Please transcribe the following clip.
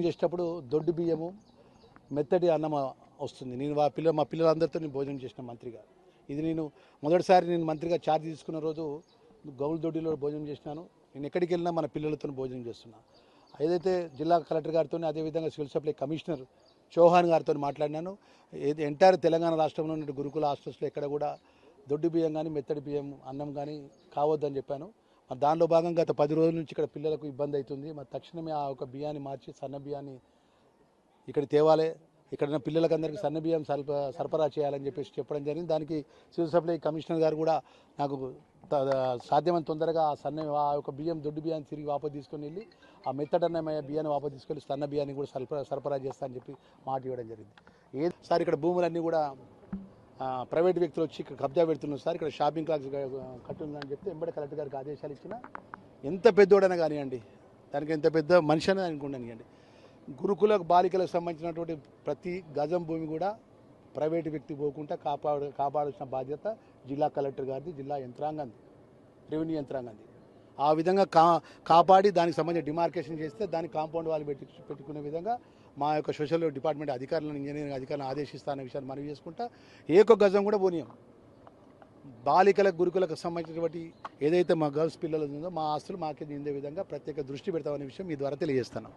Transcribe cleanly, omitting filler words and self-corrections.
చేసేటప్పుడు దొడ్డు బియ్యము మెత్తటి అన్నం వస్తుంది. నేను మా పిల్లలందరితో నేను భోజనం చేసిన మంత్రిగా. ఇది నేను మొదటిసారి నేను మంత్రిగా ఛార్జ్ తీసుకున్న రోజు గౌల్ దొడ్డిలో భోజనం చేసినాను. నేను ఎక్కడికి వెళ్ళినా మన పిల్లలతో భోజనం చేస్తున్నా. ఏదైతే జిల్లా కలెక్టర్ గారితో అదేవిధంగా సివిల్ సప్లై కమిషనర్ చౌహాన్ గారితో మాట్లాడినాను. ఎంటైర్ తెలంగాణ రాష్ట్రంలో ఉన్న గురుకుల హాస్టల్స్లో ఎక్కడ కూడా దొడ్డు బియ్యం కానీ మెత్తడి బియ్యం అన్నం కానీ కావద్దని చెప్పాను. దానిలో భాగంగా గత 10 రోజుల నుంచి ఇక్కడ పిల్లలకు ఇబ్బంది అవుతుంది. తక్షణమే ఆ ఒక బియ్యాన్ని మార్చి సన్న బియ్యాన్ని ఇక్కడ తేవాలి, ఇక్కడ పిల్లలకందరికీ సన్న బియ్యం సరఫరా చేయాలని చెప్పడం జరిగింది. దానికి సివిల్ సప్లై కమిషనర్ గారు కూడా నాకు సాధ్యమైన తొందరగా ఆ యొక్క బియ్యం దొడ్డు బియ్యాన్ని తిరిగి వాపసు తీసుకొని వెళ్ళి ఆ మెత్తడన్నమయ్యే బియ్యాన్ని వాపసు తీసుకెళ్ళి సన్న బియ్యాన్ని కూడా సరఫరా చేస్తా అని చెప్పి మాట ఇవ్వడం జరిగింది. సార్ ఇక్కడ భూములన్నీ కూడా ప్రైవేట్ వ్యక్తులు వచ్చి ఇక్కడ కబ్జా పెడుతున్నారు సార్, ఇక్కడ షాపింగ్ కాంప్లెక్స్ కట్టుందని చెప్తే ఎంబడే కలెక్టర్ గారికి ఆదేశాలు ఇచ్చిన. ఎంత పెద్దోడైనా కానివ్వండి, దానికి ఎంత పెద్ద మనిషి అని అనుకోండి, గురుకుల బాలికలకు సంబంధించినటువంటి ప్రతి గజం భూమి కూడా ప్రైవేటు వ్యక్తి పోకుండా కాపాడాల్సిన బాధ్యత జిల్లా కలెక్టర్ గారిది, జిల్లా యంత్రాంగంది, రెవెన్యూ యంత్రాంగంది. ఆ విధంగా కాపాడి దానికి సంబంధించిన డిమార్కేషన్ చేస్తే దానికి కాంపౌండ్ వాళ్ళు పెట్టుకునే విధంగా మా యొక్క సోషల్ డిపార్ట్మెంట్ అధికారులను, ఇంజనీరింగ్ అధికారులను ఆదేశిస్తానే విషయాన్ని మనవి చేసుకుంటా. ఏక గజం కూడా పోనీయం. బాలికలకు గురుకులకు సంబంధించినటువంటి ఏదైతే మా గర్ల్స్ పిల్లలు ఉందో మా ఆస్తులు మాకే చెందే విధంగా ప్రత్యేక దృష్టి పెడతామనే విషయం మీ ద్వారా తెలియజేస్తాను.